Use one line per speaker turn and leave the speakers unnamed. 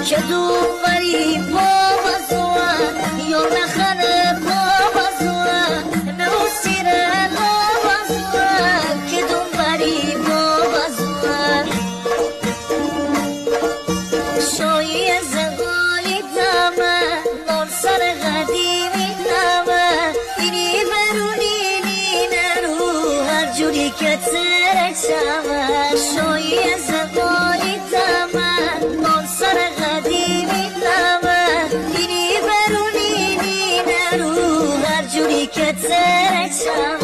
که دوباری بابا زوان یا نخنه بابا زوان نوسیره بابا زوان که دوباری بابا زوان شوی زغالی دامه نور سر قدیمی دامه اینی برونی نینرو هر جوری که ترچمه شوی زغالی دامه نور سر قدیمی دامه اینی برونی نینرو هر جوری که ترچمه